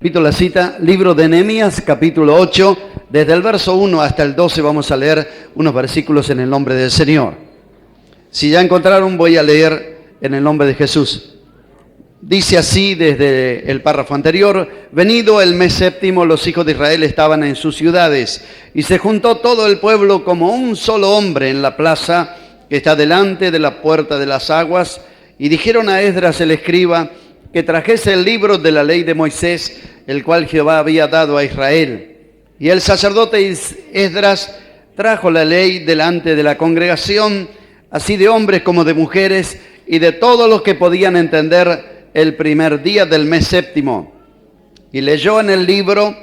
Repito la cita, libro de Nehemías, capítulo 8, desde el verso 1 hasta el 12 vamos a leer unos versículos en el nombre del Señor. Si ya encontraron, voy a leer en el nombre de Jesús. Dice así desde el párrafo anterior: venido el mes séptimo, los hijos de Israel estaban en sus ciudades, y se juntó todo el pueblo como un solo hombre en la plaza que está delante de la puerta de las aguas, y dijeron a Esdras el escriba que trajese el libro de la ley de Moisés, el cual Jehová había dado a Israel. Y el sacerdote Esdras trajo la ley delante de la congregación, así de hombres como de mujeres, y de todos los que podían entender, el primer día del mes séptimo. Y leyó en el libro,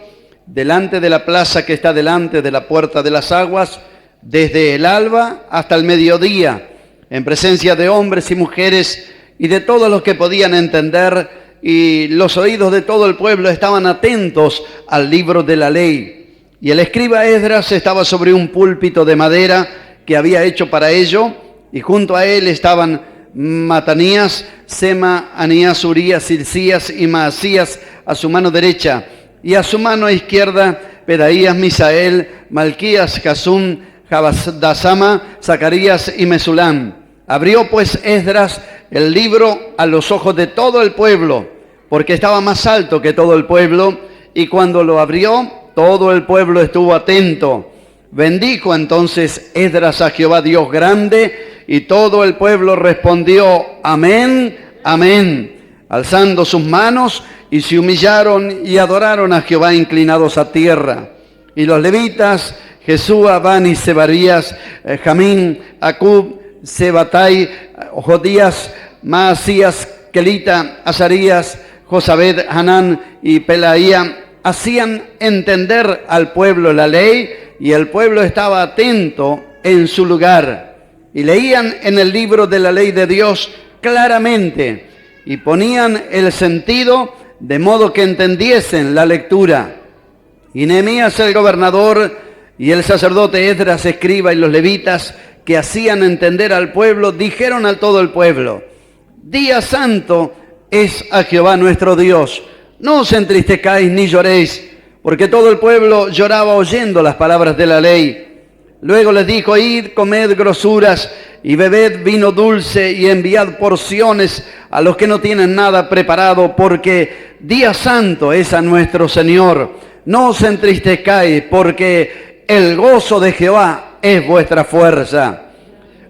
delante de la plaza que está delante de la puerta de las aguas, desde el alba hasta el mediodía, en presencia de hombres y mujeres, y de todos los que podían entender, y los oídos de todo el pueblo estaban atentos al libro de la ley. Y el escriba Esdras estaba sobre un púlpito de madera que había hecho para ello, y junto a él estaban Matanías, Sema, Anías, Urías, Hilcías y Maasías a su mano derecha, y a su mano izquierda Pedaías, Misael, Malquías, Jasum, Jabadasama, Zacarías y Mesulán. Abrió pues Esdras el libro a los ojos de todo el pueblo, porque estaba más alto que todo el pueblo, y cuando lo abrió, todo el pueblo estuvo atento. Bendijo entonces Esdras a Jehová Dios grande, y todo el pueblo respondió: amén, amén, alzando sus manos, y se humillaron y adoraron a Jehová inclinados a tierra. Y los levitas, Jesúa, Bani, Sebarías, Jamín, Acub, Sebatai, Jodías, Maasías, Kelita, Azarías, Josabed, Hanán y Pelaía, hacían entender al pueblo la ley, y el pueblo estaba atento en su lugar. Y leían en el libro de la ley de Dios claramente, y ponían el sentido de modo que entendiesen la lectura. Y Nehemías el gobernador y el sacerdote Esdras escriba y los levitas que hacían entender al pueblo, dijeron a todo el pueblo: día santo es a Jehová nuestro Dios, no os entristezcáis ni lloréis, porque todo el pueblo lloraba oyendo las palabras de la ley. Luego les dijo: id, comed grosuras y bebed vino dulce, y enviad porciones a los que no tienen nada preparado, porque día santo es a nuestro Señor. No os entristezcáis, porque el gozo de Jehová es vuestra fuerza.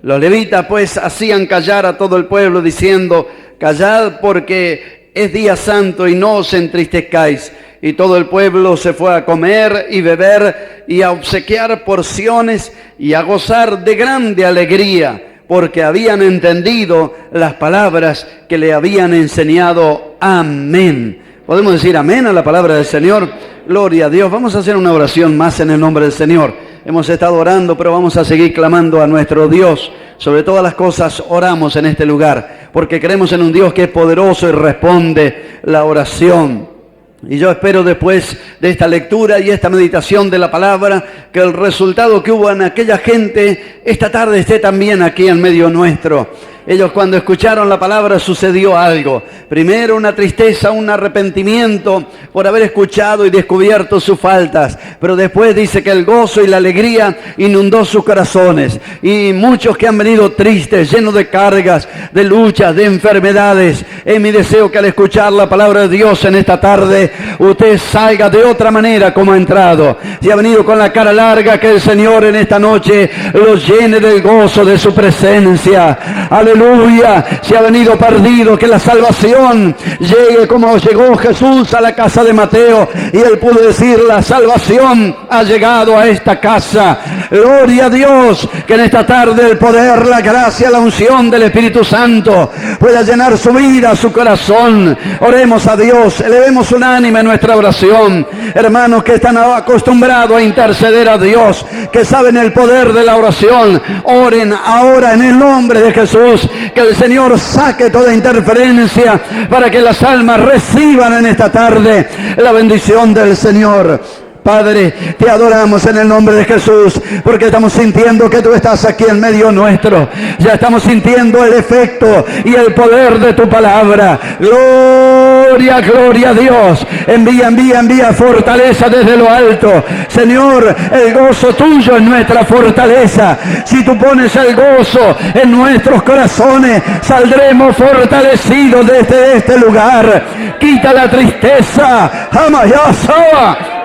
Los levitas pues hacían callar a todo el pueblo, diciendo: callad, porque es día santo, y no os entristezcáis. Y todo el pueblo se fue a comer y beber, y a obsequiar porciones, y a gozar de grande alegría, porque habían entendido las palabras que le habían enseñado. Amén. ¿Podemos decir amén a la palabra del Señor? Gloria a Dios. Vamos a hacer una oración más en el nombre del Señor. Hemos estado orando, pero vamos a seguir clamando a nuestro Dios. Sobre todas las cosas oramos en este lugar, porque creemos en un Dios que es poderoso y responde la oración. Y yo espero, después de esta lectura y esta meditación de la palabra, que el resultado que hubo en aquella gente esta tarde esté también aquí en medio nuestro. Ellos, cuando escucharon la palabra, sucedió algo. Primero una tristeza, un arrepentimiento por haber escuchado y descubierto sus faltas. Pero después dice que el gozo y la alegría inundó sus corazones. Y muchos que han venido tristes, llenos de cargas, de luchas, de enfermedades. Es mi deseo que al escuchar la palabra de Dios en esta tarde, usted salga de otra manera como ha entrado. Si ha venido con la cara larga, que el Señor en esta noche lo llene del gozo de su presencia. Aleluya. Si ha venido perdido, que la salvación llegue como llegó Jesús a la casa de Mateo, y él pudo decir: la salvación ha llegado a esta casa. Gloria a Dios. Que en esta tarde el poder, la gracia, la unción del Espíritu Santo pueda llenar su vida, su corazón. Oremos a Dios, elevemos unánime en nuestra oración. Hermanos que están acostumbrados a interceder a Dios, que saben el poder de la oración, oren ahora en el nombre de Jesús. Que el Señor saque toda interferencia para que las almas reciban en esta tarde la bendición del Señor. Padre, te adoramos en el nombre de Jesús, porque estamos sintiendo que tú estás aquí en medio nuestro. Ya estamos sintiendo el efecto y el poder de tu palabra. Gloria, gloria a Dios. Envía fortaleza desde lo alto. Señor, el gozo tuyo es nuestra fortaleza. Si tú pones el gozo en nuestros corazones, saldremos fortalecidos desde este lugar. Quita la tristeza. Amayasaba.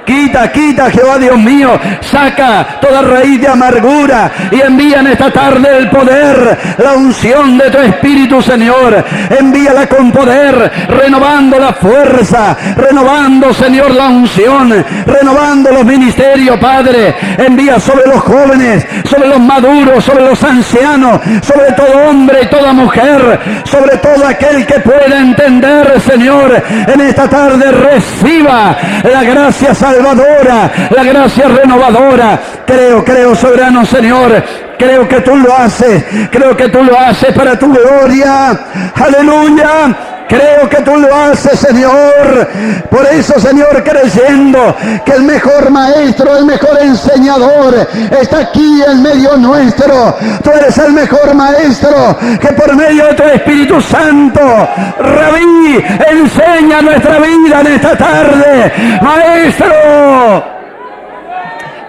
Quita, Jehová Dios mío, saca toda raíz de amargura y envía en esta tarde el poder, la unción de tu Espíritu, Señor. Envíala con poder, renovando la fuerza, renovando, Señor, la unción, renovando los ministerios, Padre. Envía sobre los jóvenes, sobre los maduros, sobre los ancianos, sobre todo hombre y toda mujer, sobre todo aquel que pueda entender, Señor. En esta tarde reciba la gracia salvadora, la gracia renovadora. Creo, soberano Señor, creo que tú lo haces para tu gloria. Aleluya. Creo que tú lo haces, Señor. Por eso, Señor, creyendo que el mejor maestro, el mejor enseñador está aquí en medio nuestro. Tú eres el mejor maestro, que por medio de tu Espíritu Santo, Rabí, enseña nuestra vida en esta tarde. Maestro,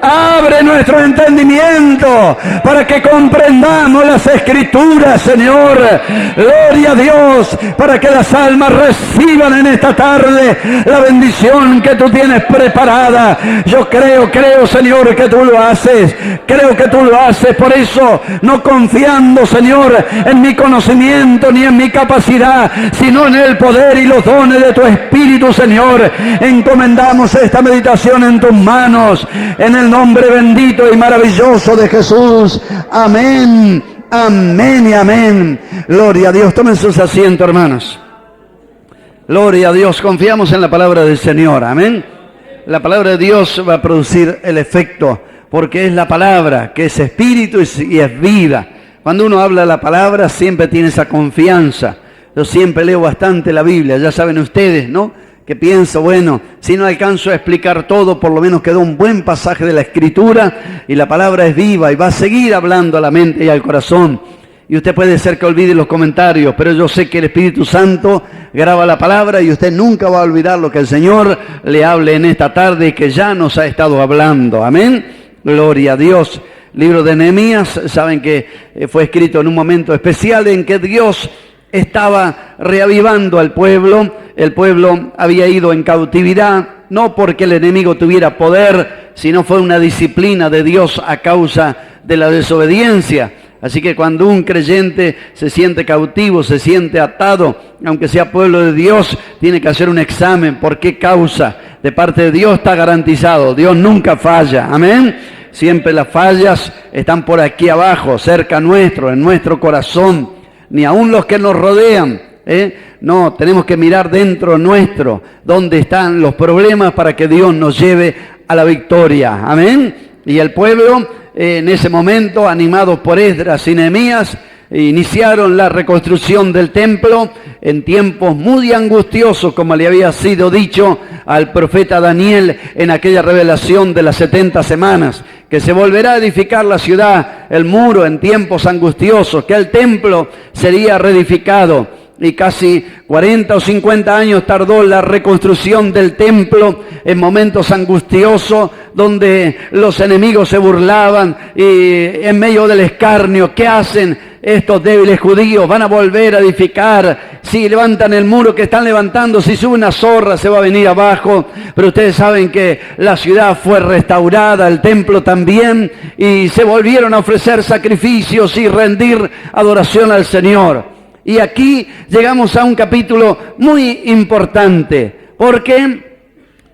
abre nuestro entendimiento para que comprendamos las Escrituras, Señor. Gloria a Dios, para que las almas reciban en esta tarde la bendición que tú tienes preparada. Yo creo, Señor, que tú lo haces. Creo que tú lo haces. Por eso, no confiando, Señor, en mi conocimiento ni en mi capacidad, sino en el poder y los dones de tu Espíritu, Señor, encomendamos esta meditación en tus manos. En el nombre bendito y maravilloso de Jesús. Amén, amén y amén. Gloria a Dios. Tomen sus asientos, hermanos. Gloria a Dios. Confiamos en la palabra del Señor. Amén. La palabra de Dios va a producir el efecto, porque es la palabra que es espíritu y es vida. Cuando uno habla la palabra, siempre tiene esa confianza. Yo siempre leo bastante la Biblia. Ya saben ustedes, ¿no?, que pienso, bueno, si no alcanzo a explicar todo, por lo menos quedó un buen pasaje de la Escritura y la palabra es viva y va a seguir hablando a la mente y al corazón. Y usted puede ser que olvide los comentarios, pero yo sé que el Espíritu Santo graba la palabra y usted nunca va a olvidar lo que el Señor le hable en esta tarde y que ya nos ha estado hablando. Amén. Gloria a Dios. Libro de Nehemías, saben que fue escrito en un momento especial en que Dios estaba reavivando al pueblo. El pueblo había ido en cautividad, no porque el enemigo tuviera poder, sino fue una disciplina de Dios a causa de la desobediencia. Así que cuando un creyente se siente cautivo, se siente atado, aunque sea pueblo de Dios, tiene que hacer un examen. ¿Por qué causa? De parte de Dios está garantizado. Dios nunca falla. Amén. Siempre las fallas están por aquí abajo, cerca nuestro, en nuestro corazón. Ni aun los que nos rodean. No, tenemos que mirar dentro nuestro, dónde están los problemas para que Dios nos lleve a la victoria. Amén. Y el pueblo, en ese momento, animados por Esdras y Nehemías, iniciaron la reconstrucción del templo en tiempos muy angustiosos, como le había sido dicho al profeta Daniel en aquella revelación de las 70 semanas, que se volverá a edificar la ciudad, el muro, en tiempos angustiosos, que el templo sería reedificado. Y casi 40 o 50 años tardó la reconstrucción del templo en momentos angustiosos, donde los enemigos se burlaban y en medio del escarnio, ¿qué hacen estos débiles judíos? Van a volver a edificar. Si levantan el muro que están levantando, si sube una zorra se va a venir abajo. Pero ustedes saben que la ciudad fue restaurada, el templo también, y se volvieron a ofrecer sacrificios y rendir adoración al Señor. Y aquí llegamos a un capítulo muy importante, porque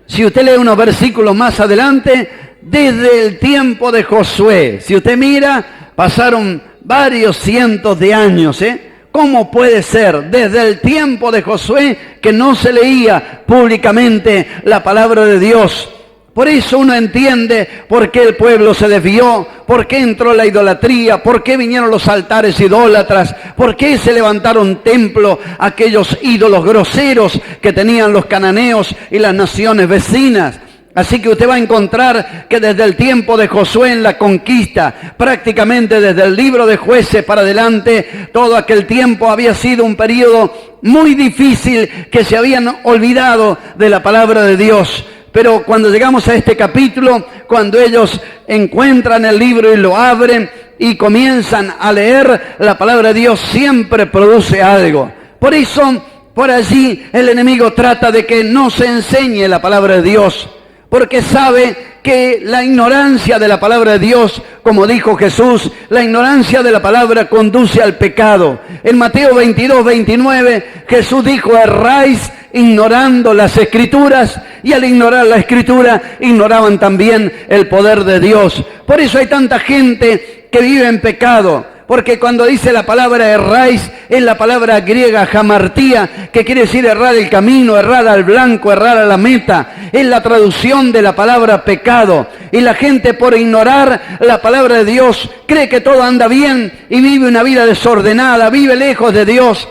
si usted lee unos versículos más adelante, desde el tiempo de Josué, si usted mira, pasaron varios cientos de años, ¿Cómo puede ser desde el tiempo de Josué que no se leía públicamente la palabra de Dios? Por eso uno entiende por qué el pueblo se desvió, por qué entró la idolatría, por qué vinieron los altares idólatras, por qué se levantaron templos, aquellos ídolos groseros que tenían los cananeos y las naciones vecinas. Así que usted va a encontrar que desde el tiempo de Josué en la conquista, prácticamente desde el libro de Jueces para adelante, todo aquel tiempo había sido un periodo muy difícil, que se habían olvidado de la palabra de Dios. Pero cuando llegamos a este capítulo, cuando ellos encuentran el libro y lo abren y comienzan a leer, la palabra de Dios siempre produce algo. Por eso, por allí el enemigo trata de que no se enseñe la palabra de Dios, porque sabe que la ignorancia de la palabra de Dios, como dijo Jesús, la ignorancia de la palabra conduce al pecado. En Mateo 22, 29, Jesús dijo: erráis ignorando las Escrituras, y al ignorar la Escritura, ignoraban también el poder de Dios. Por eso hay tanta gente que vive en pecado, porque cuando dice la palabra erráis, es la palabra griega hamartía, que quiere decir errar el camino, errar al blanco, errar a la meta. Es la traducción de la palabra pecado. Y la gente, por ignorar la palabra de Dios, cree que todo anda bien y vive una vida desordenada, vive lejos de Dios.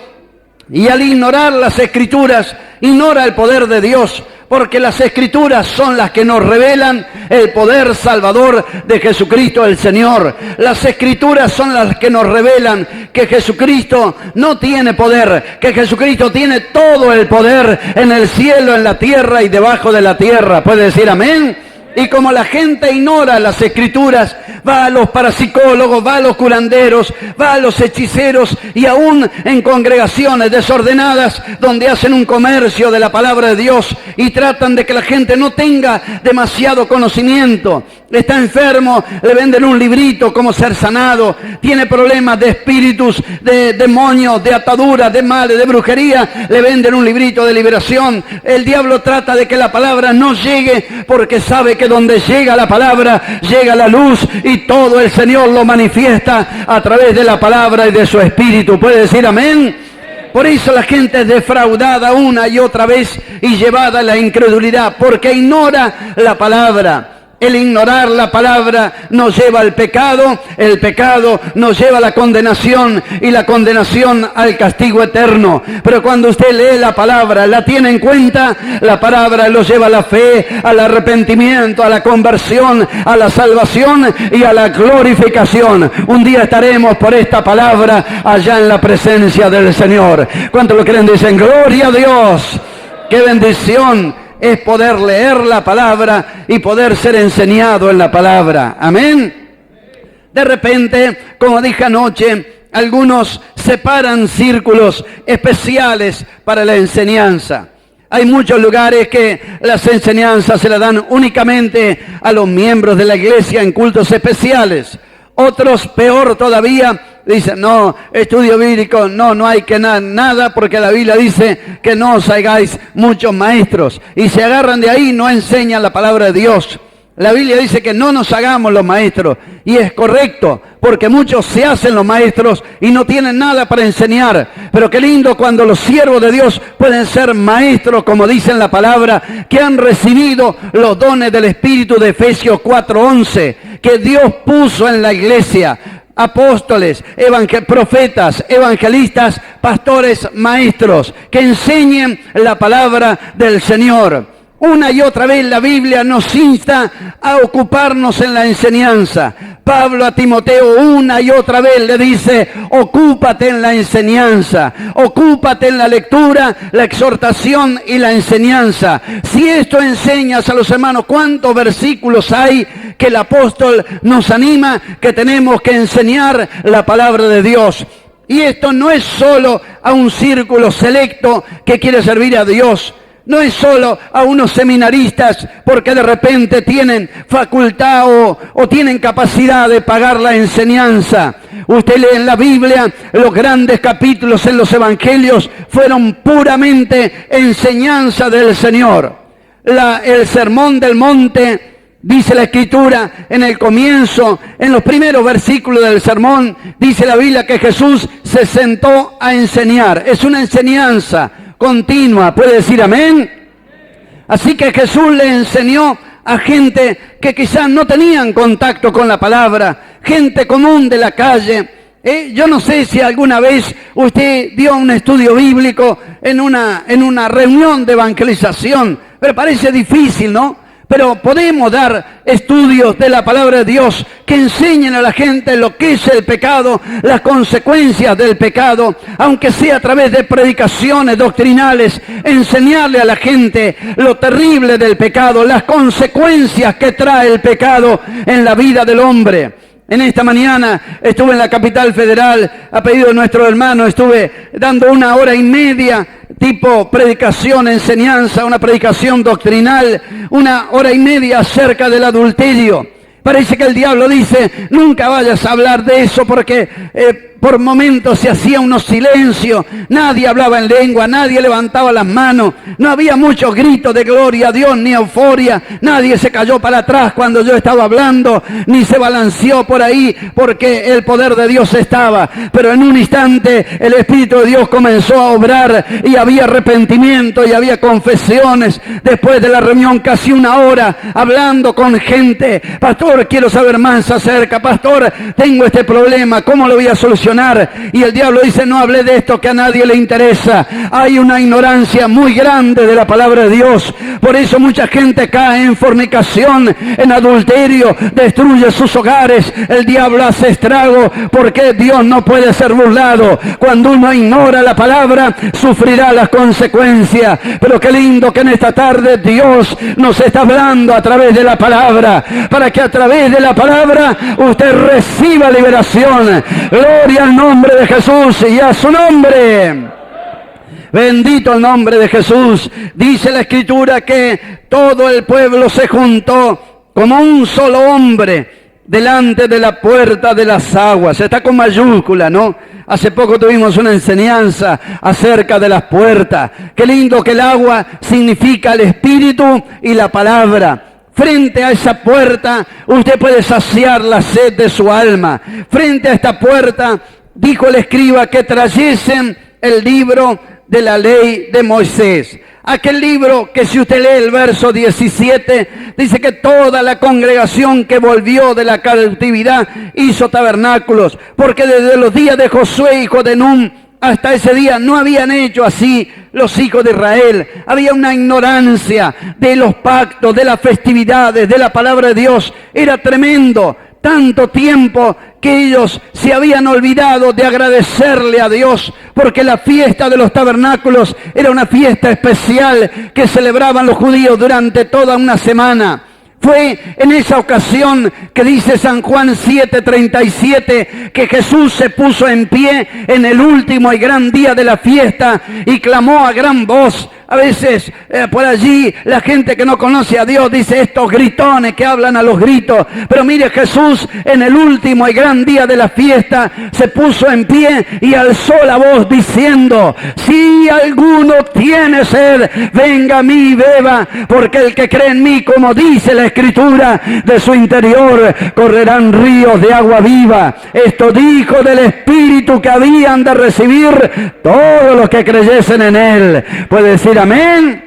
Y al ignorar las Escrituras, ignora el poder de Dios, porque las Escrituras son las que nos revelan el poder salvador de Jesucristo el Señor. Las Escrituras son las que nos revelan que Jesucristo no tiene poder, que Jesucristo tiene todo el poder en el cielo, en la tierra y debajo de la tierra. ¿Puede decir amén? Y como la gente ignora las Escrituras, va a los parapsicólogos, va a los curanderos, va a los hechiceros, y aún en congregaciones desordenadas donde hacen un comercio de la palabra de Dios y tratan de que la gente no tenga demasiado conocimiento. Está enfermo, le venden un librito, cómo ser sanado, tiene problemas de espíritus, de demonios, de ataduras, de males, de brujería, le venden un librito de liberación. El diablo trata de que la palabra no llegue, porque sabe que donde llega la palabra, llega la luz, y todo el Señor lo manifiesta a través de la palabra y de su espíritu. ¿Puede decir amén? Por eso la gente es defraudada una y otra vez y llevada a la incredulidad, porque ignora la palabra. El ignorar la palabra nos lleva al pecado, el pecado nos lleva a la condenación, y la condenación al castigo eterno. Pero cuando usted lee la palabra, la tiene en cuenta, la palabra lo lleva a la fe, al arrepentimiento, a la conversión, a la salvación y a la glorificación. Un día estaremos por esta palabra allá en la presencia del Señor. ¿Cuántos lo creen? Dicen: gloria a Dios. ¡Qué bendición es poder leer la palabra y poder ser enseñado en la palabra! Amén. De repente, como dije anoche, algunos separan círculos especiales para la enseñanza. Hay muchos lugares que las enseñanzas se las dan únicamente a los miembros de la iglesia en cultos especiales. Otros, peor todavía, dicen: no, estudio bíblico, no hay que nada, porque la Biblia dice que no os hagáis muchos maestros. Y se agarran de ahí, no enseñan la palabra de Dios. La Biblia dice que no nos hagamos los maestros, y es correcto, porque muchos se hacen los maestros y no tienen nada para enseñar. Pero qué lindo cuando los siervos de Dios pueden ser maestros, como dice en la palabra, que han recibido los dones del Espíritu de Efesios 4:11, que Dios puso en la iglesia: apóstoles, profetas, evangelistas, pastores, maestros, que enseñen la palabra del Señor. Una y otra vez la Biblia nos insta a ocuparnos en la enseñanza. Pablo a Timoteo una y otra vez le dice: ocúpate en la enseñanza, ocúpate en la lectura, la exhortación y la enseñanza. Si esto enseñas a los hermanos, ¿cuántos versículos hay que el apóstol nos anima que tenemos que enseñar la palabra de Dios? Y esto no es solo a un círculo selecto que quiere servir a Dios. No es solo a unos seminaristas porque de repente tienen facultad o tienen capacidad de pagar la enseñanza. Usted lee en la Biblia, los grandes capítulos en los evangelios fueron puramente enseñanza del Señor. El sermón del monte, dice la Escritura, en el comienzo, en los primeros versículos del sermón, dice la Biblia que Jesús se sentó a enseñar. Es una enseñanza continua. ¿Puede decir amén? Así que Jesús le enseñó a gente que quizás no tenían contacto con la palabra, gente común de la calle. Yo no sé si alguna vez usted dio un estudio bíblico en una reunión de evangelización, pero parece difícil, ¿no? pero podemos dar estudios de la palabra de Dios que enseñen a la gente lo que es el pecado, las consecuencias del pecado, aunque sea a través de predicaciones doctrinales, enseñarle a la gente lo terrible del pecado, las consecuencias que trae el pecado en la vida del hombre. En esta mañana estuve en la capital federal, a pedido de nuestro hermano, estuve dando 1 hora y media, tipo predicación, enseñanza, una predicación doctrinal, 1 hora y media acerca del adulterio. Parece que el diablo dice, nunca vayas a hablar de eso porque por momentos se hacía unos silencios, nadie hablaba en lengua, nadie levantaba las manos, no había muchos gritos de gloria a Dios ni euforia, nadie se cayó para atrás cuando yo estaba hablando, ni se balanceó por ahí porque el poder de Dios estaba. Pero en un instante el Espíritu de Dios comenzó a obrar y había arrepentimiento y había confesiones. Después de la reunión casi 1 hora hablando con gente, pastor, quiero saber más acerca, pastor, tengo este problema, ¿cómo lo voy a solucionar? Y el diablo dice, no hable de esto que a nadie le interesa. Hay una ignorancia muy grande de la palabra de Dios. Por eso mucha gente cae en fornicación, en adulterio, destruye sus hogares. El diablo hace estrago porque Dios no puede ser burlado. Cuando uno ignora la palabra, sufrirá las consecuencias. Pero qué lindo que en esta tarde Dios nos está hablando a través de la palabra, para que a través de la palabra usted reciba liberación. Gloria al nombre de Jesús y a su nombre. Bendito el nombre de Jesús. Dice la Escritura que todo el pueblo se juntó como un solo hombre delante de la puerta de las aguas. Está con mayúscula, ¿no? Hace poco tuvimos una enseñanza acerca de las puertas. Qué lindo que el agua significa el Espíritu y la palabra. Frente a esa puerta usted puede saciar la sed de su alma. Frente a esta puerta dijo el escriba que trayesen el libro de la ley de Moisés. Aquel libro que si usted lee el verso 17, dice que toda la congregación que volvió de la cautividad hizo tabernáculos, porque desde los días de Josué, hijo de Nun, hasta ese día no habían hecho así los hijos de Israel. Había una ignorancia de los pactos, de las festividades, de la palabra de Dios. Era tremendo. Tanto tiempo que ellos se habían olvidado de agradecerle a Dios, porque la fiesta de los tabernáculos era una fiesta especial que celebraban los judíos durante toda una semana. Fue en esa ocasión que dice San Juan 7:37 que Jesús se puso en pie en el último y gran día de la fiesta y clamó a gran voz. A veces por allí la gente que no conoce a Dios dice estos gritones que hablan a los gritos. Pero mire, Jesús en el último y gran día de la fiesta se puso en pie y alzó la voz diciendo, si alguno tiene sed, venga a mí y beba, porque el que cree en mí, como dice la Escritura, de su interior correrán ríos de agua viva. Esto dijo del Espíritu que habían de recibir todos los que creyesen en él. Puede decir amén.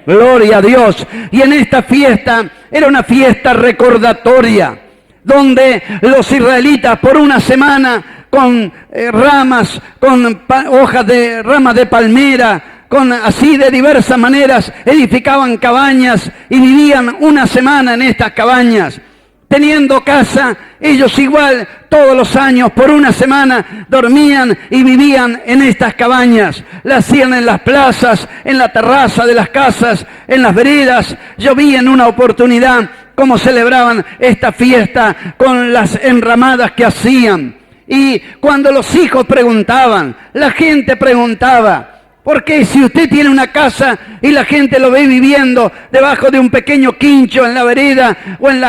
Gloria a Dios. Y en esta fiesta, era una fiesta recordatoria, donde los israelitas por una semana con ramas, con hojas de ramas de palmera, con así de diversas maneras, edificaban cabañas y vivían una semana en estas cabañas. Teniendo casa, ellos igual todos los años por una semana dormían y vivían en estas cabañas. Las hacían en las plazas, en la terraza de las casas, en las veredas. Yo vi en una oportunidad cómo celebraban esta fiesta con las enramadas que hacían. Y cuando los hijos preguntaban, la gente preguntaba, porque si usted tiene una casa y la gente lo ve viviendo debajo de un pequeño quincho en la vereda o en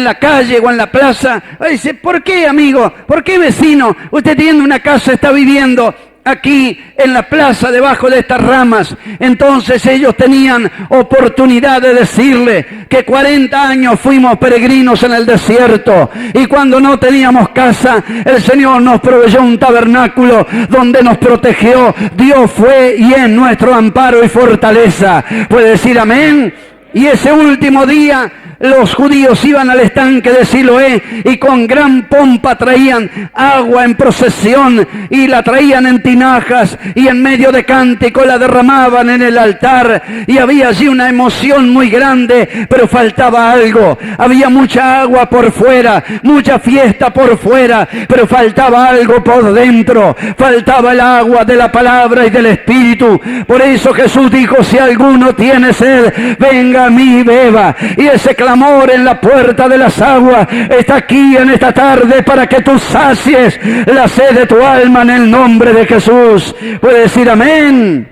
la calle o en la plaza, dice, ¿por qué, amigo? ¿Por qué, vecino? Usted tiene una casa, está viviendo aquí en la plaza debajo de estas ramas. Entonces ellos tenían oportunidad de decirle que 40 años fuimos peregrinos en el desierto y cuando no teníamos casa, el Señor nos proveyó un tabernáculo donde nos protegió. Dios fue y es nuestro amparo y fortaleza. ¿Puede decir amén? Y ese último día los judíos iban al estanque de Siloé y con gran pompa traían agua en procesión y la traían en tinajas y en medio de cántico la derramaban en el altar, y había allí una emoción muy grande, pero faltaba algo. Había mucha agua por fuera, mucha fiesta por fuera, pero faltaba algo por dentro. Faltaba el agua de la palabra y del Espíritu. Por eso Jesús dijo: si alguno tiene sed, venga a mí y beba. Y ese clamor en la puerta de las aguas está aquí en esta tarde para que tú sacies la sed de tu alma en el nombre de Jesús. Puede decir amén.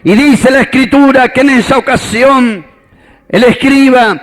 Y dice la Escritura que en esa ocasión el escriba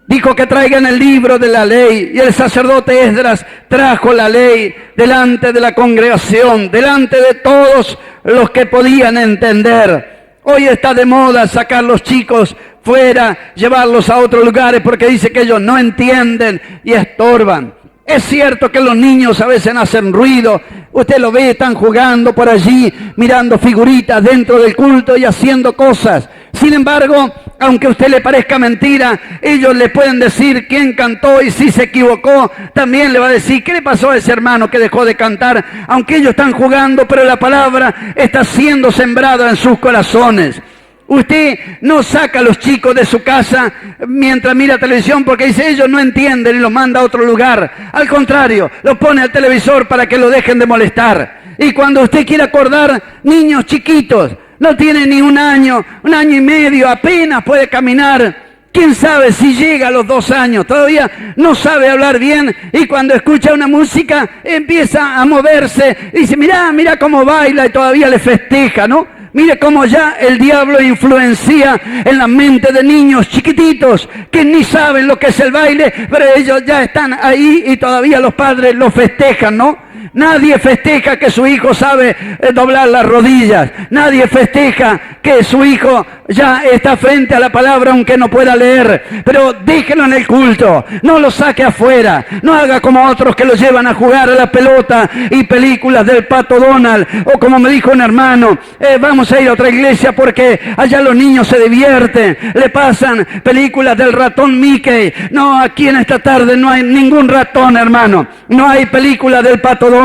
dijo que traigan el libro de la ley, y el sacerdote Esdras trajo la ley delante de la congregación, delante de todos los que podían entender. Hoy está de moda sacar los chicos fuera, llevarlos a otros lugares porque dice que ellos no entienden y estorban. Es cierto que los niños a veces hacen ruido. Usted lo ve, están jugando por allí, mirando figuritas dentro del culto y haciendo cosas. Sin embargo, aunque a usted le parezca mentira, ellos le pueden decir quién cantó, y si se equivocó, también le va a decir qué le pasó a ese hermano que dejó de cantar. Aunque ellos están jugando, pero la palabra está siendo sembrada en sus corazones. Usted no saca a los chicos de su casa mientras mira televisión porque dice ellos no entienden y los manda a otro lugar. Al contrario, los pone al televisor para que lo dejen de molestar. Y cuando usted quiere acordar, niños chiquitos, no tienen ni un año y medio, apenas puede caminar. ¿Quién sabe si llega a los 2 años? Todavía no sabe hablar bien, y cuando escucha una música empieza a moverse y dice, mira cómo baila, y todavía le festeja, ¿no? Mire cómo ya el diablo influencia en la mente de niños chiquititos que ni saben lo que es el baile, pero ellos ya están ahí y todavía los padres lo festejan, ¿no? Nadie festeja que su hijo sabe doblar las rodillas. Nadie festeja que su hijo ya está frente a la palabra aunque no pueda leer. Pero déjelo en el culto, no lo saque afuera. No haga como otros que lo llevan a jugar a la pelota y películas del Pato Donald. O como me dijo un hermano, vamos a ir a otra iglesia porque allá los niños se divierten. Le pasan películas del ratón Mickey. No, aquí en esta tarde no hay ningún ratón, hermano. No hay película del Pato Donald.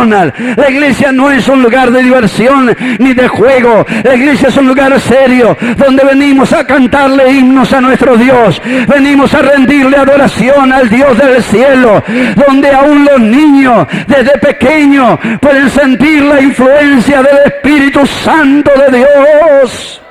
La iglesia no es un lugar de diversión ni de juego. La iglesia es un lugar serio donde venimos a cantarle himnos a nuestro Dios. Venimos a rendirle adoración al Dios del cielo, donde aún los niños desde pequeños pueden sentir la influencia del Espíritu Santo de Dios.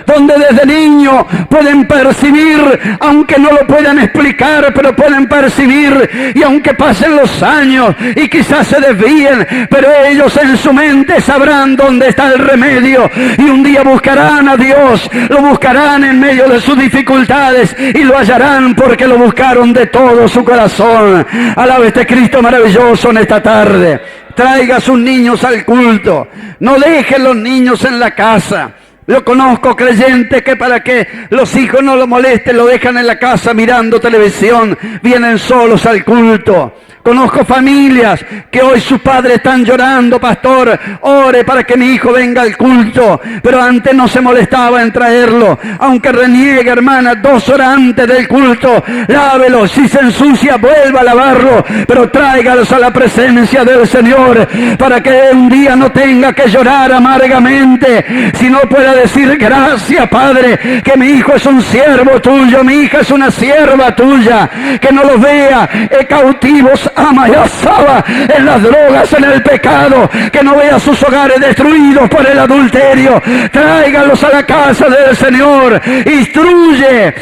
Donde desde niños pueden percibir, aunque no lo puedan explicar, pero pueden percibir, y aunque pasen los años y quizás se desvíen, pero ellos en su mente sabrán dónde está el remedio, y un día buscarán a Dios, lo buscarán en medio de sus dificultades y lo hallarán porque lo buscaron de todo su corazón. Alabe este Cristo maravilloso en esta tarde. Traiga a sus niños al culto, no deje los niños en la casa. Yo conozco creyentes que para que los hijos no lo molesten, lo dejan en la casa mirando televisión, vienen solos al culto. Conozco familias que hoy sus padres están llorando, pastor, ore para que mi hijo venga al culto, pero antes no se molestaba en traerlo, aunque reniegue, hermana, 2 horas antes del culto, lávelo, si se ensucia vuelva a lavarlo, pero tráigalos a la presencia del Señor, para que un día no tenga que llorar amargamente, sino pueda decir, gracias Padre, que mi hijo es un siervo tuyo, mi hija es una sierva tuya, que no los vea cautivos amayazaba en las drogas, en el pecado, que no vea sus hogares destruidos por el adulterio. Tráigalos a la casa del Señor. Instruye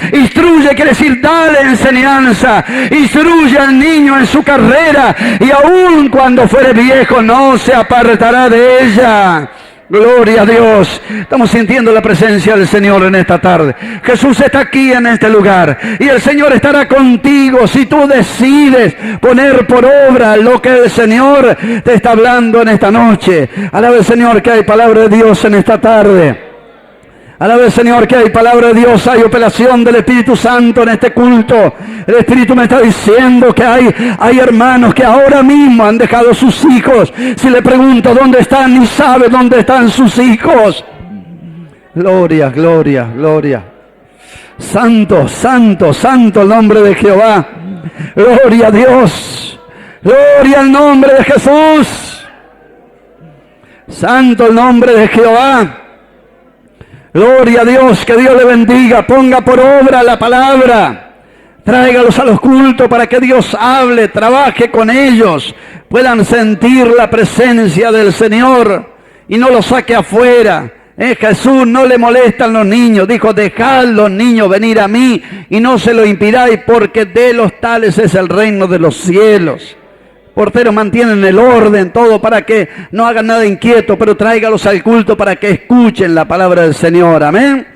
quiere decir dale enseñanza. Instruye al niño en su carrera, y aun cuando fuere viejo no se apartará de ella. Gloria a Dios. Estamos sintiendo la presencia del Señor en esta tarde. Jesús está aquí en este lugar, y el Señor estará contigo si tú decides poner por obra lo que el Señor te está hablando en esta noche. Alaba al Señor que hay palabra de Dios en esta tarde. Alaba al Señor que hay palabra de Dios, hay operación del Espíritu Santo en este culto. El Espíritu me está diciendo que hay hermanos que ahora mismo han dejado sus hijos. Si le pregunto dónde están, ni sabe dónde están sus hijos. Gloria, gloria, gloria. Santo, santo, santo el nombre de Jehová. Gloria a Dios. Gloria al nombre de Jesús. Santo el nombre de Jehová. Gloria a Dios, que Dios le bendiga. Ponga por obra la palabra. Tráigalos a los cultos para que Dios hable, trabaje con ellos, puedan sentir la presencia del Señor y no los saque afuera. Jesús no le molestan los niños, dijo, dejad los niños venir a mí y no se lo impidáis, porque de los tales es el reino de los cielos. Porteros mantienen el orden, todo para que no hagan nada inquieto, pero tráigalos al culto para que escuchen la palabra del Señor. Amén.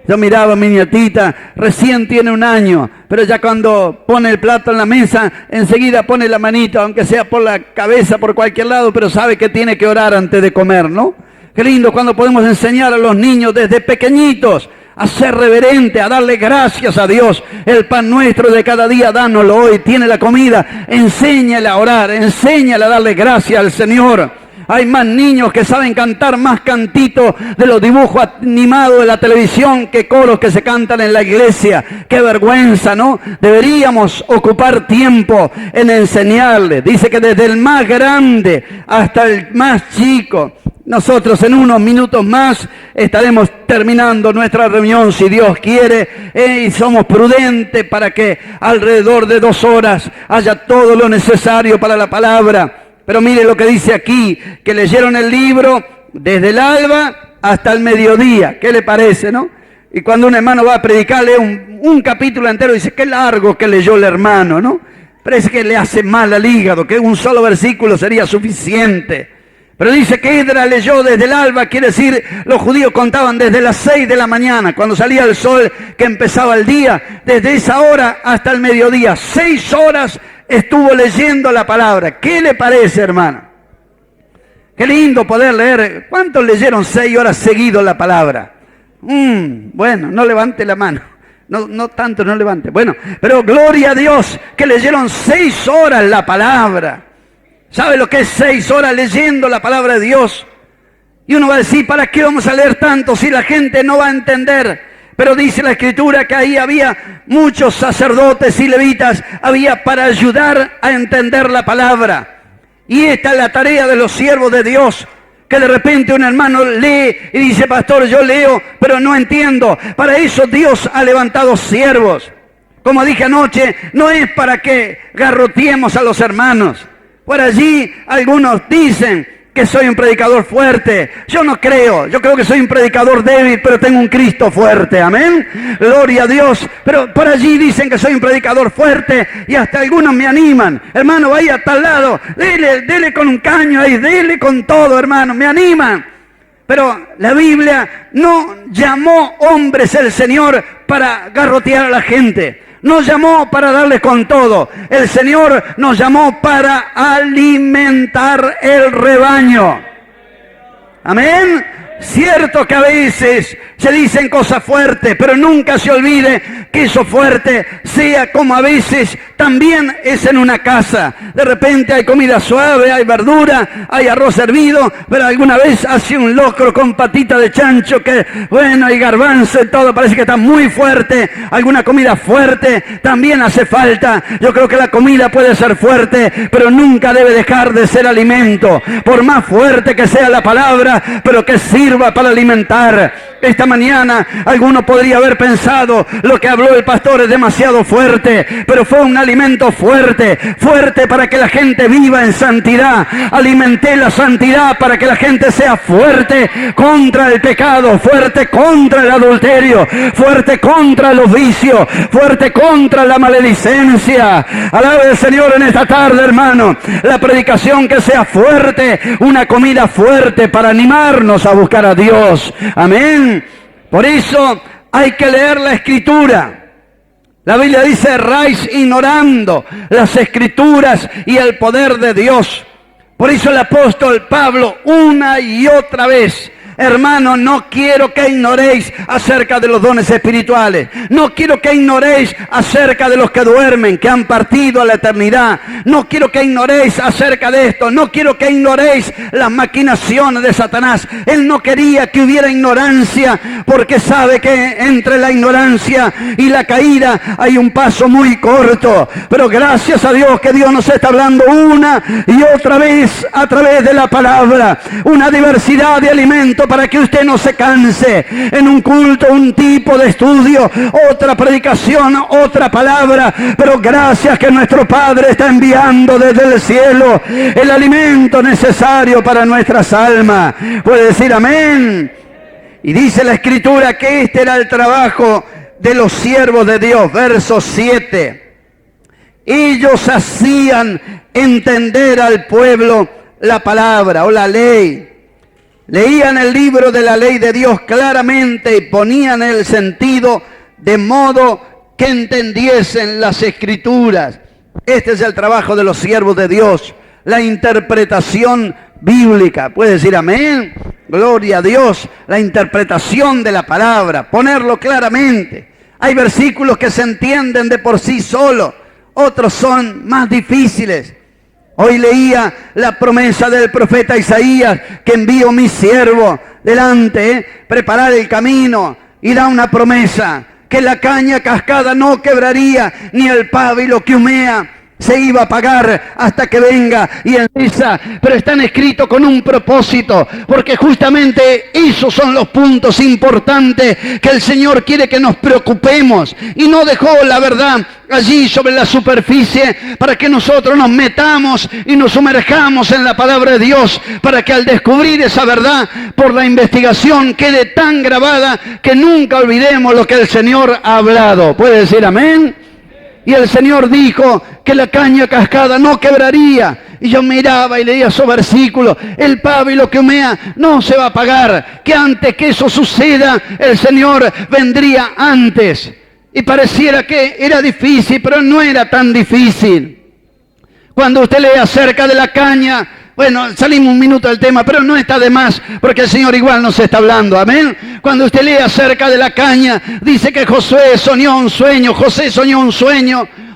Yo miraba a mi nietita, recién tiene 1 año, pero ya cuando pone el plato en la mesa, enseguida pone la manito, aunque sea por la cabeza, por cualquier lado, pero sabe que tiene que orar antes de comer, ¿no? Qué lindo cuando podemos enseñar a los niños desde pequeñitos a ser reverente, a darle gracias a Dios. El pan nuestro de cada día, dánoslo hoy. Tiene la comida, enséñale a orar, enséñale a darle gracias al Señor. Hay más niños que saben cantar más cantitos de los dibujos animados de la televisión que coros que se cantan en la iglesia. ¡Qué vergüenza!, ¿no? Deberíamos ocupar tiempo en enseñarles. Dice que desde el más grande hasta el más chico. Nosotros en unos minutos más estaremos terminando nuestra reunión, si Dios quiere, y somos prudentes para que alrededor de 2 horas haya todo lo necesario para la palabra. Pero mire lo que dice aquí, que leyeron el libro desde el alba hasta el mediodía. ¿Qué le parece, no? Y cuando un hermano va a predicar, lee un capítulo entero y dice, qué largo que leyó el hermano, ¿no? Parece que le hace mal al hígado, que un solo versículo sería suficiente. Pero dice que Esdras leyó desde el alba, quiere decir, los judíos contaban desde las 6 de la mañana, cuando salía el sol, que empezaba el día, desde esa hora hasta el mediodía. 6 horas estuvo leyendo la palabra. ¿Qué le parece, hermano? Qué lindo poder leer. ¿Cuántos leyeron 6 horas seguidos la palabra? Bueno, no levante la mano. No tanto, no levante. Bueno, pero gloria a Dios que leyeron 6 horas la palabra. ¿Sabe lo que es 6 horas leyendo la palabra de Dios? Y uno va a decir, ¿para qué vamos a leer tanto si la gente no va a entender? Pero dice la Escritura que ahí había muchos sacerdotes y levitas, había para ayudar a entender la palabra. Y esta es la tarea de los siervos de Dios, que de repente un hermano lee y dice, pastor, yo leo, pero no entiendo. Para eso Dios ha levantado siervos. Como dije anoche, no es para que garroteemos a los hermanos. Por allí algunos dicen que soy un predicador fuerte. Yo no creo, yo creo que soy un predicador débil, pero tengo un Cristo fuerte, amén. Gloria a Dios. Pero por allí dicen que soy un predicador fuerte y hasta algunos me animan. Hermano, vaya a tal lado, dele con un caño ahí, dele con todo, hermano, me animan. Pero la Biblia no llamó hombres el Señor para garrotear a la gente. Nos llamó para darles con todo. El Señor nos llamó para alimentar el rebaño. Amén. Cierto que a veces se dicen cosas fuertes, pero nunca se olvide que eso fuerte sea como a veces también es en una casa. De repente hay comida suave, hay verdura, hay arroz hervido, pero alguna vez hace un locro con patita de chancho que, bueno, y garbanzo y todo, parece que está muy fuerte. Alguna comida fuerte también hace falta. Yo creo que la comida puede ser fuerte, pero nunca debe dejar de ser alimento. Por más fuerte que sea la palabra, pero que sirva para alimentar. Esta mañana alguno podría haber pensado, lo que habló el pastor es demasiado fuerte, pero fue un alimento fuerte, fuerte para que la gente viva en santidad. Alimenté la santidad para que la gente sea fuerte contra el pecado, fuerte contra el adulterio, fuerte contra los vicios, fuerte contra la maledicencia. Alabe al Señor en esta tarde, hermano. La predicación que sea fuerte, una comida fuerte para animarnos a buscar a Dios. Amén. Por eso hay que leer la Escritura. La Biblia dice, erráis ignorando las Escrituras y el poder de Dios. Por eso el apóstol Pablo una y otra vez Hermano, no quiero que ignoréis acerca de los dones espirituales. No quiero que ignoréis acerca de los que duermen, que han partido a la eternidad. No quiero que ignoréis acerca de esto. No quiero que ignoréis las maquinaciones de Satanás. Él no quería que hubiera ignorancia, porque sabe que entre la ignorancia y la caída hay un paso muy corto. Pero gracias a Dios que Dios nos está hablando una y otra vez a través de la palabra. Una diversidad de alimentos para que usted no se canse. En un culto, un tipo de estudio, otra predicación, otra palabra. Pero gracias que nuestro Padre está enviando desde el cielo el alimento necesario para nuestras almas. Puede decir amén. Y dice la Escritura que este era el trabajo de los siervos de Dios. Verso 7. Ellos hacían entender al pueblo la palabra o la ley. Leían el libro de la ley de Dios claramente y ponían el sentido de modo que entendiesen las Escrituras. Este es el trabajo de los siervos de Dios, la interpretación bíblica. ¿Puede decir amén? Gloria a Dios. La interpretación de la palabra, ponerlo claramente. Hay versículos que se entienden de por sí solos, otros son más difíciles. Hoy leía la promesa del profeta Isaías, que envío mi siervo delante, preparar el camino, y da una promesa, que la caña cascada no quebraría, ni el pábilo que humea se iba a apagar hasta que venga y empieza. Pero están escritos con un propósito, porque justamente esos son los puntos importantes que el Señor quiere que nos preocupemos, y no dejó la verdad allí sobre la superficie para que nosotros nos metamos y nos sumerjamos en la palabra de Dios, para que al descubrir esa verdad por la investigación quede tan grabada que nunca olvidemos lo que el Señor ha hablado. ¿Puede decir amén? Y el Señor dijo que la caña cascada no quebraría. Y yo miraba y leía esos versículos. El pábilo que humea no se va a apagar. Que antes que eso suceda, el Señor vendría antes. Y pareciera que era difícil, pero no era tan difícil. Cuando usted lee acerca de la caña, bueno, salimos un minuto del tema, pero no está de más, porque el Señor igual nos está hablando, amén. Cuando usted lee acerca de la caña, dice que José soñó un sueño,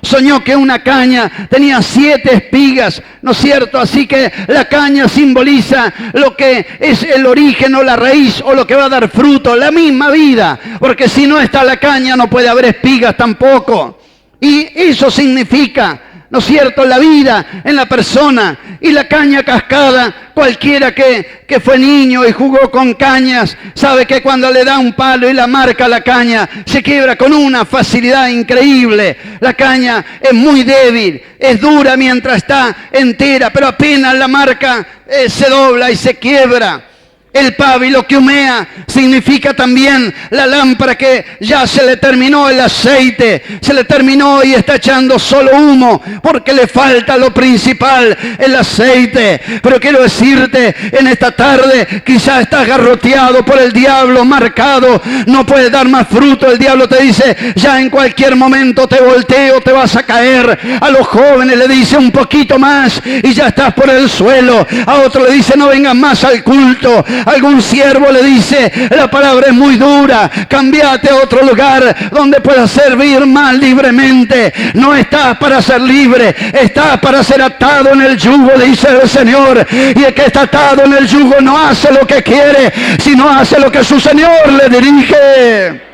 soñó que una caña tenía 7 espigas, ¿no es cierto? Así que la caña simboliza lo que es el origen o la raíz o lo que va a dar fruto, la misma vida, porque si no está la caña no puede haber espigas tampoco. Y eso significa, ¿no es cierto?, la vida en la persona. Y la caña cascada, cualquiera que fue niño y jugó con cañas, sabe que cuando le da un palo y la marca la caña, se quiebra con una facilidad increíble. La caña es muy débil, es dura mientras está entera, pero apenas la marca se dobla y se quiebra. El pábilo que humea significa también la lámpara que ya se le terminó el aceite, se le terminó y está echando solo humo, porque le falta lo principal, el aceite. Pero quiero decirte, en esta tarde quizás estás garroteado por el diablo, marcado, no puedes dar más fruto. El diablo te dice, ya en cualquier momento te volteo, te vas a caer. A los jóvenes le dice un poquito más y ya estás por el suelo. A otro le dice, no vengas más al culto. Algún siervo le dice, la palabra es muy dura, cambiate a otro lugar donde puedas servir más libremente. No estás para ser libre, estás para ser atado en el yugo, dice el Señor. Y el que está atado en el yugo no hace lo que quiere, sino hace lo que su Señor le dirige.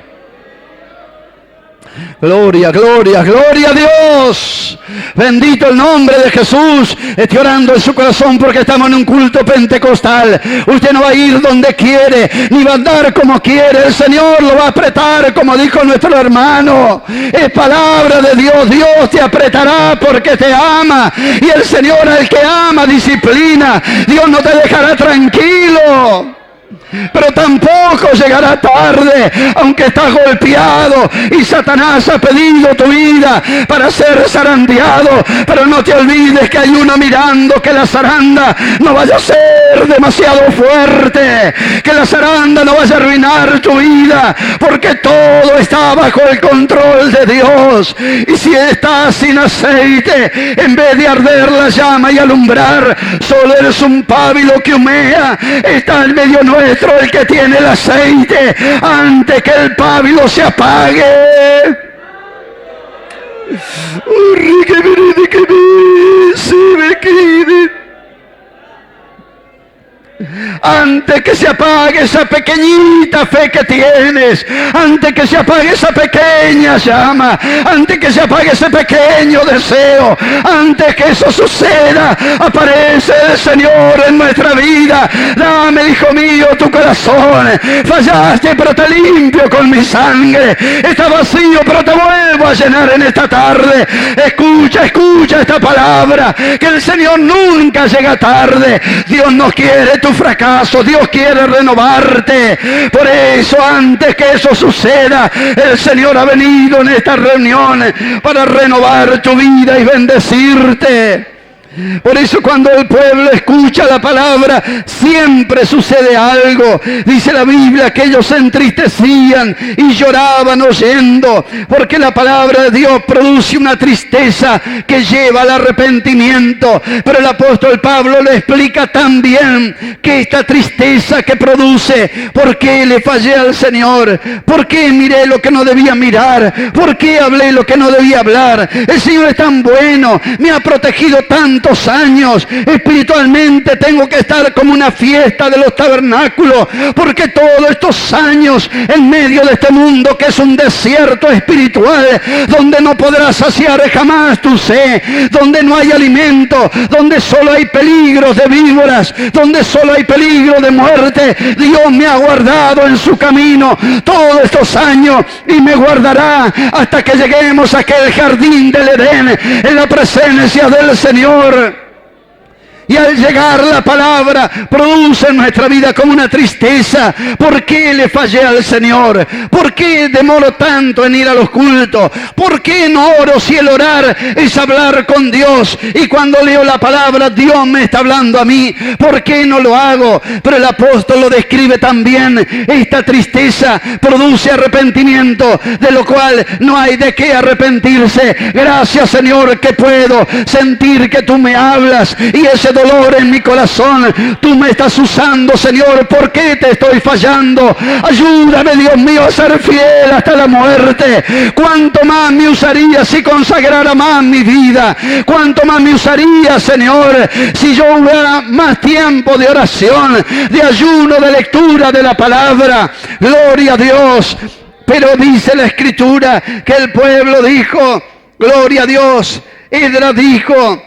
Gloria, gloria, gloria a Dios. Bendito el nombre de Jesús. Estoy orando en su corazón porque estamos en un culto pentecostal. Usted no va a ir donde quiere, ni va a andar como quiere. El Señor lo va a apretar, como dijo nuestro hermano. Es palabra de Dios. Dios te apretará porque te ama. Y el Señor al que ama disciplina. Dios no te dejará tranquilo. Pero tampoco llegará tarde, aunque estás golpeado y Satanás ha pedido tu vida para ser zarandeado. Pero no te olvides que hay uno mirando que la zaranda no vaya a ser demasiado fuerte, que la zaranda no vaya a arruinar tu vida, porque todo está bajo el control de Dios. Y si estás sin aceite, en vez de arder la llama y alumbrar, solo eres un pábilo que humea, está en medio nuestro nuestro el que tiene el aceite antes que el pábilo se apague. Antes que se apague esa pequeñita fe que tienes, antes que se apague esa pequeña llama, antes que se apague ese pequeño deseo, antes que eso suceda, aparece el Señor en nuestra vida. Dame, hijo mío, tu corazón. Fallaste, pero te limpio con mi sangre. Está vacío, pero te vuelvo a llenar en esta tarde. Escucha esta palabra, que el Señor nunca llega tarde. Dios no quiere tu fracaso, Dios quiere renovarte. Por eso, antes que eso suceda, el Señor ha venido en esta reunión para renovar tu vida y bendecirte. Por eso cuando el pueblo escucha la palabra, siempre sucede algo. Dice la Biblia que ellos se entristecían y lloraban oyendo, porque la palabra de Dios produce una tristeza que lleva al arrepentimiento. Pero el apóstol Pablo le explica también que esta tristeza que produce, ¿por qué le fallé al Señor? ¿Por qué miré lo que no debía mirar? ¿Por qué hablé lo que no debía hablar? El Señor es tan bueno, me ha protegido tanto años. Espiritualmente tengo que estar como una fiesta de los tabernáculos, porque todos estos años en medio de este mundo que es un desierto espiritual, donde no podrás saciar jamás tu sed, donde no hay alimento, donde solo hay peligros de víboras, donde solo hay peligro de muerte, Dios me ha guardado en su camino todos estos años y me guardará hasta que lleguemos a aquel jardín del Edén en la presencia del Señor. Y al llegar la palabra produce en nuestra vida como una tristeza. ¿Por qué le fallé al Señor? ¿Por qué demoro tanto en ir a los cultos? ¿Por qué no oro si el orar es hablar con Dios? Y cuando leo la palabra, Dios me está hablando a mí. ¿Por qué no lo hago? Pero el apóstol lo describe también. Esta tristeza produce arrepentimiento, de lo cual no hay de qué arrepentirse. Gracias, Señor, que puedo sentir que tú me hablas y ese dolor en mi corazón, tú me estás usando, Señor. ¿Por qué te estoy fallando? Ayúdame, Dios mío, a ser fiel hasta la muerte. ¿Cuánto más me usaría si consagrara más mi vida? ¿Cuánto más me usaría, Señor, si yo hubiera más tiempo de oración, de ayuno, de lectura de la palabra? Gloria a Dios. Pero dice la Escritura que el pueblo dijo, gloria a Dios. Esdras dijo,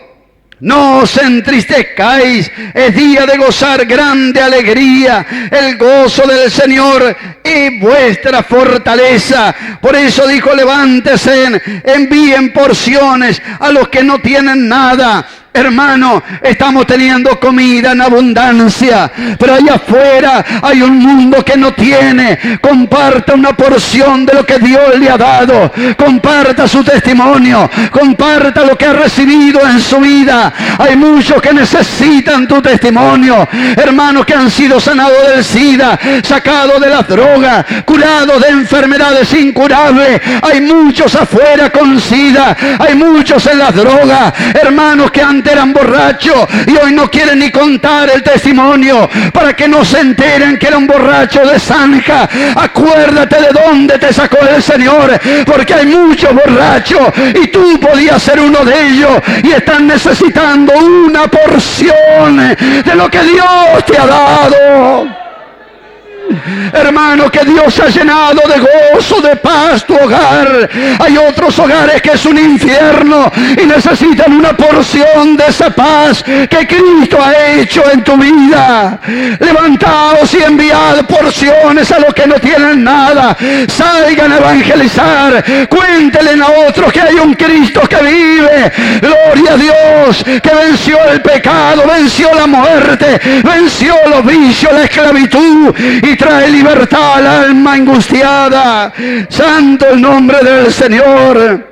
no os entristezcáis, es día de gozar grande alegría, el gozo del Señor es vuestra fortaleza. Por eso dijo, levántese, envíen porciones a los que no tienen nada. Hermano, estamos teniendo comida en abundancia, pero allá afuera hay un mundo que no tiene. Comparta una porción de lo que Dios le ha dado. Comparta su testimonio. Comparta lo que ha recibido en su vida. Hay muchos que necesitan tu testimonio. Hermanos que han sido sanados del SIDA, sacados de las drogas, curados de enfermedades incurables. Hay muchos afuera con SIDA. Hay muchos en las drogas. Hermanos que antes eran borrachos y hoy no quieren ni contar el testimonio para que no se enteren que era un borracho de zanja. Acuérdate de dónde te sacó el Señor, porque hay muchos borrachos y tú podías ser uno de ellos y están necesitando una porción de lo que Dios te ha dado. Hermano, que Dios ha llenado de gozo, de paz tu hogar. Hay otros hogares que es un infierno y necesitan una porción de esa paz que Cristo ha hecho en tu vida. Levantaos y enviad porciones a los que no tienen nada. Salgan a evangelizar. Cuéntenle a otros que hay un Cristo que vive. Gloria a Dios, que venció el pecado, venció la muerte, venció los vicios, la esclavitud y trae libertad al alma angustiada. Santo el nombre del Señor.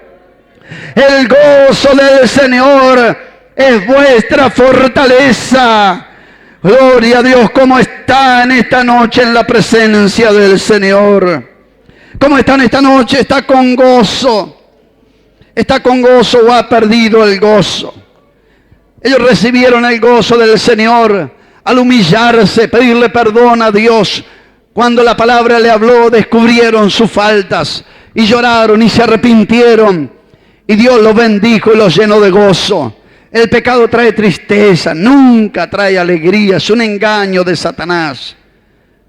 El gozo del Señor es vuestra fortaleza. Gloria a Dios. ¿Cómo está en esta noche en la presencia del Señor? ¿Cómo está en esta noche? ¿Está con gozo? ¿Está con gozo o ha perdido el gozo? Ellos recibieron el gozo del Señor al humillarse, pedirle perdón a Dios, cuando la palabra le habló, descubrieron sus faltas y lloraron y se arrepintieron. Y Dios los bendijo y los llenó de gozo. El pecado trae tristeza, nunca trae alegría, es un engaño de Satanás.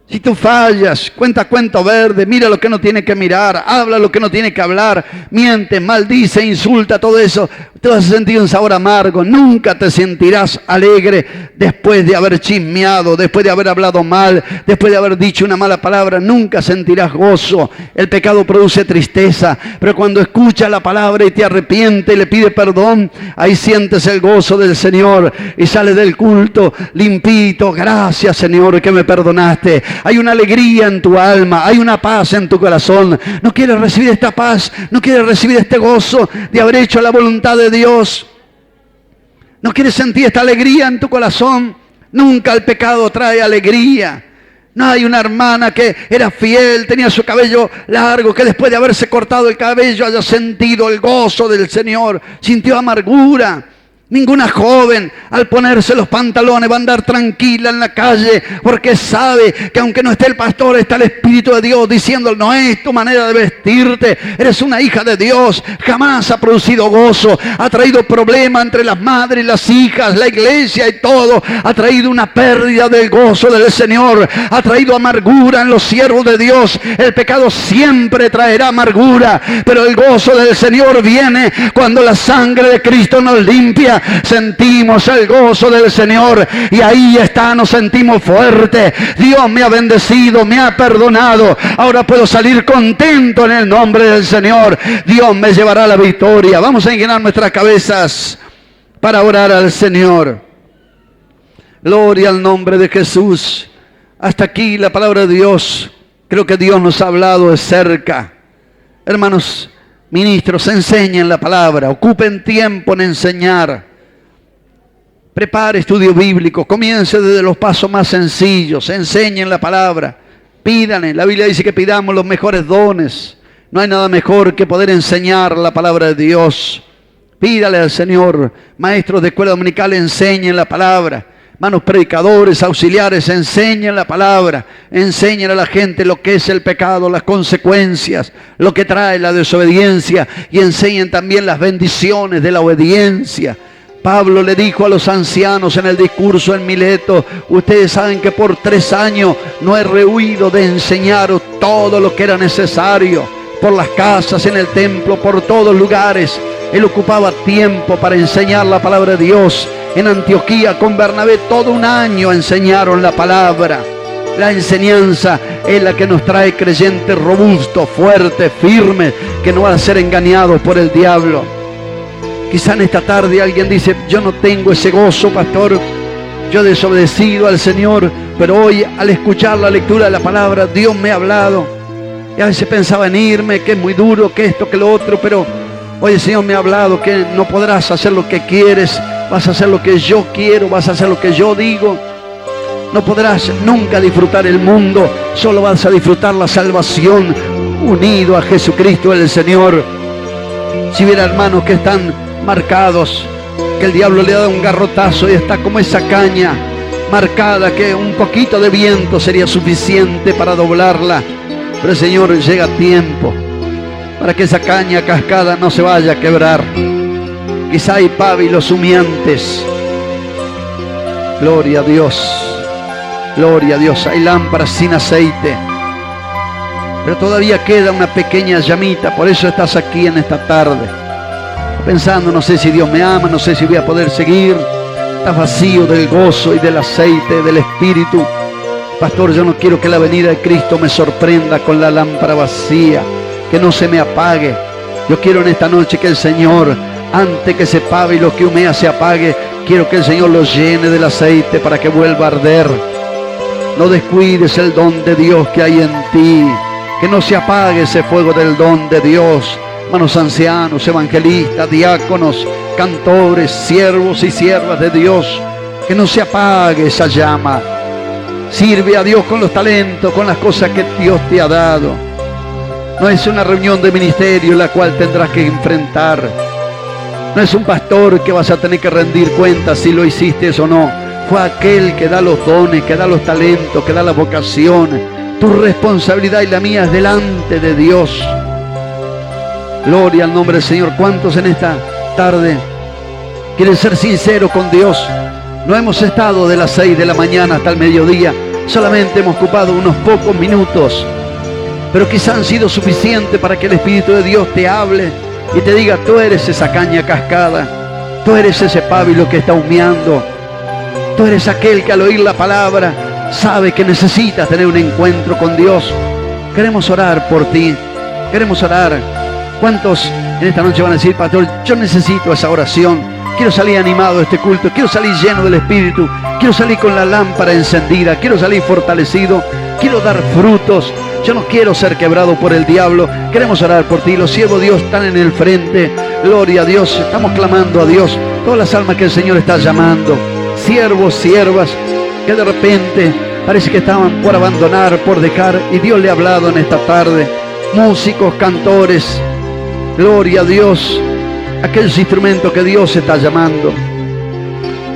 Si tú fallas, cuenta cuento verde, mira lo que no tiene que mirar, habla lo que no tiene que hablar, miente, maldice, insulta, todo eso, te vas a sentir un sabor amargo. Nunca te sentirás alegre después de haber chismeado, después de haber hablado mal, después de haber dicho una mala palabra. Nunca sentirás gozo. El pecado produce tristeza, pero cuando escuchas la palabra y te arrepientes y le pides perdón, ahí sientes el gozo del Señor y sales del culto limpito. Gracias, Señor, que me perdonaste. Hay una alegría en tu alma, hay una paz en tu corazón. ¿No quieres recibir esta paz? ¿No quieres recibir este gozo de haber hecho la voluntad de Dios? ¿No quieres sentir esta alegría en tu corazón? Nunca el pecado trae alegría. No hay una hermana que era fiel, tenía su cabello largo, que después de haberse cortado el cabello haya sentido el gozo del Señor, sintió amargura. Ninguna joven al ponerse los pantalones va a andar tranquila en la calle porque sabe que aunque no esté el pastor, está el Espíritu de Dios diciendo: no es tu manera de vestirte, eres una hija de Dios. Jamás ha producido gozo, ha traído problemas entre las madres y las hijas, la iglesia y todo. Ha traído una pérdida del gozo del Señor, ha traído amargura en los siervos de Dios. El pecado siempre traerá amargura, pero el gozo del Señor viene cuando la sangre de Cristo nos limpia. Sentimos el gozo del Señor y ahí está, nos sentimos fuertes. Dios me ha bendecido, me ha perdonado, ahora puedo salir contento en el nombre del Señor. Dios me llevará a la victoria. Vamos a inclinar nuestras cabezas para orar al Señor. Gloria al nombre de Jesús. Hasta aquí la palabra de Dios. Creo que Dios nos ha hablado de cerca. Hermanos ministros, enseñen la palabra, ocupen tiempo en enseñar. Prepare estudio bíblico, comience desde los pasos más sencillos, enseñen la palabra, pídanle. La Biblia dice que pidamos los mejores dones. No hay nada mejor que poder enseñar la palabra de Dios. Pídale al Señor. Maestros de escuela dominical, enseñen la palabra. Hermanos predicadores, auxiliares, enseñen la palabra, enseñen a la gente lo que es el pecado, las consecuencias, lo que trae la desobediencia, y enseñen también las bendiciones de la obediencia. Pablo le dijo a los ancianos en el discurso en Mileto: ustedes saben que por 3 años no he rehuido de enseñaros todo lo que era necesario, por las casas, en el templo, por todos lugares. Él ocupaba tiempo para enseñar la palabra de Dios. En Antioquía con Bernabé todo 1 año enseñaron la palabra. La enseñanza es la que nos trae creyentes robustos, fuertes, firmes, que no van a ser engañados por el diablo. Quizá en esta tarde alguien dice: yo no tengo ese gozo, pastor, yo he desobedecido al Señor, pero hoy al escuchar la lectura de la palabra, Dios me ha hablado. Y a veces pensaba en irme, que es muy duro, que esto, que lo otro, pero hoy el Señor me ha hablado que no podrás hacer lo que quieres, vas a hacer lo que yo quiero, vas a hacer lo que yo digo. No podrás nunca disfrutar el mundo, solo vas a disfrutar la salvación unido a Jesucristo el Señor. Si hubiera hermanos que están marcados, que el diablo le ha dado un garrotazo y está como esa caña marcada, que un poquito de viento sería suficiente para doblarla, pero el Señor llega a tiempo para que esa caña cascada no se vaya a quebrar. Quizá hay pábilos humeantes. Gloria a Dios. Gloria a Dios. Hay lámparas sin aceite, pero todavía queda una pequeña llamita. Por eso estás aquí en esta tarde, pensando: no sé si Dios me ama, no sé si voy a poder seguir. Estás vacío del gozo y del aceite del Espíritu. Pastor, yo no quiero que la venida de Cristo me sorprenda con la lámpara vacía, que no se me apague. Yo quiero en esta noche que el Señor, antes que ese pábilo que humea se apague, quiero que el Señor lo llene del aceite para que vuelva a arder. No descuides el don de Dios que hay en ti, que no se apague ese fuego del don de Dios. Hermanos ancianos, evangelistas, diáconos, cantores, siervos y siervas de Dios, que no se apague esa llama. Sirve a Dios con los talentos, con las cosas que Dios te ha dado. No es una reunión de ministerio en la cual tendrás que enfrentar. No es un pastor que vas a tener que rendir cuentas si lo hiciste o no. fue aquel que da los dones, que da los talentos, que da las vocaciones. Tu responsabilidad y la mía es delante de Dios. Gloria al nombre del Señor. ¿Cuántos en esta tarde quieren ser sinceros con Dios? No hemos estado de las 6 de la mañana hasta el mediodía. Solamente hemos ocupado unos pocos minutos, pero quizá han sido suficientes para que el Espíritu de Dios te hable y te diga: tú eres esa caña cascada, tú eres ese pábilo que está humeando, tú eres aquel que al oír la palabra sabe que necesitas tener un encuentro con Dios. Queremos orar por ti, queremos orar. ¿Cuántos en esta noche van a decir: pastor, yo necesito esa oración? Quiero salir animado de este culto, quiero salir lleno del Espíritu, quiero salir con la lámpara encendida, quiero salir fortalecido, quiero dar frutos. Yo no quiero ser quebrado por el diablo. Queremos orar por ti. Los siervos de Dios están en el frente. Gloria a Dios. Estamos clamando a Dios. Todas las almas que el Señor está llamando. Siervos, siervas, que de repente parece que estaban por abandonar, por dejar. Y Dios le ha hablado en esta tarde. Músicos, cantores. Gloria a Dios. Aquellos instrumentos que Dios está llamando.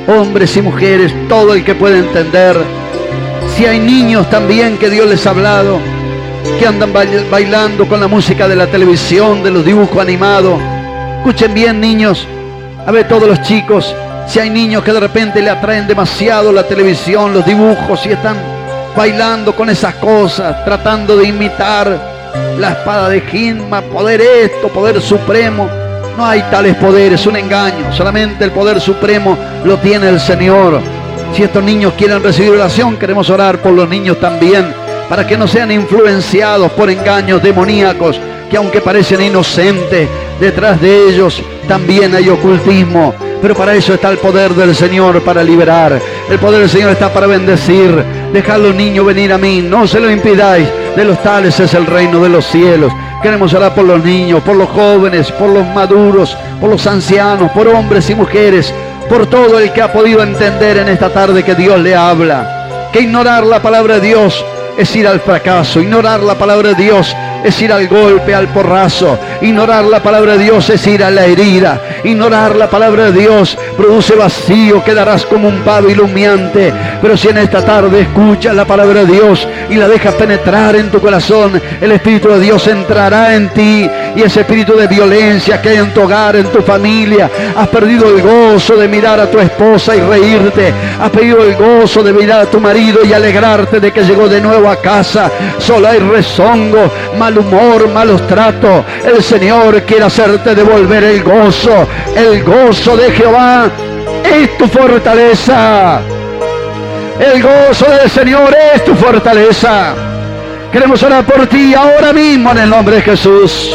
Hombres y mujeres, todo el que pueda entender. Si hay niños también que Dios les ha hablado, que andan bailando con la música de la televisión, de los dibujos animados. Escuchen bien, niños. A ver, todos los chicos, si hay niños que de repente le atraen demasiado la televisión, los dibujos, y están bailando con esas cosas, tratando de imitar la espada de He-Man, poder esto, poder supremo. No hay tales poderes, un engaño. Solamente el poder supremo lo tiene el Señor. Si estos niños quieren recibir oración, queremos orar por los niños también, para que no sean influenciados por engaños demoníacos, que aunque parecen inocentes, detrás de ellos también hay ocultismo. Pero para eso está el poder del Señor, para liberar. El poder del Señor está para bendecir. Dejad a los niños venir a mí, no se lo impidáis. De los tales es el reino de los cielos. Queremos orar por los niños, por los jóvenes, por los maduros, por los ancianos, por hombres y mujeres, por todo el que ha podido entender en esta tarde que Dios le habla. Que ignorar la palabra de Dios es ir al fracaso. Ignorar la palabra de Dios es ir al golpe, al porrazo. Ignorar la palabra de Dios es ir a la herida. Ignorar la palabra de Dios produce vacío, quedarás como un pábilo humeante. Pero si en esta tarde escuchas la palabra de Dios y la dejas penetrar en tu corazón, el Espíritu de Dios entrará en ti. Y ese espíritu de violencia que hay en tu hogar, en tu familia, has perdido el gozo de mirar a tu esposa y reírte. Has perdido el gozo de mirar a tu marido y alegrarte de que llegó de nuevo a casa. Solo hay rezongo, mal humor, malos tratos. El Señor quiere hacerte devolver el gozo. El gozo de Jehová es tu fortaleza. El gozo del Señor es tu fortaleza. Queremos orar por ti ahora mismo en el nombre de Jesús.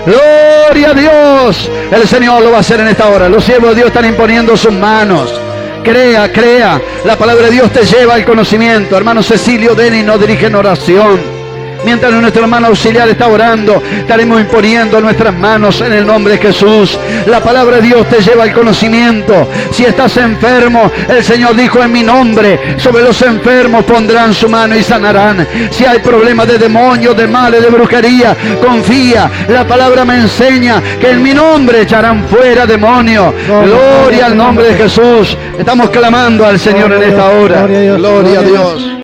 Gloria a Dios. El Señor lo va a hacer en esta hora. Los siervos de Dios están imponiendo sus manos. Crea, crea. La palabra de Dios te lleva al conocimiento. Hermano Cecilio Denis nos dirige en oración. Mientras nuestro hermano auxiliar está orando, estaremos imponiendo nuestras manos en el nombre de Jesús. La palabra de Dios te lleva al conocimiento. Si estás enfermo, el Señor dijo: en mi nombre, sobre los enfermos pondrán su mano y sanarán. Si hay problemas de demonios, de males, de brujería, confía. La palabra me enseña que en mi nombre echarán fuera demonios. Gloria al nombre de Jesús. Estamos clamando al Señor en esta hora. Gloria a Dios.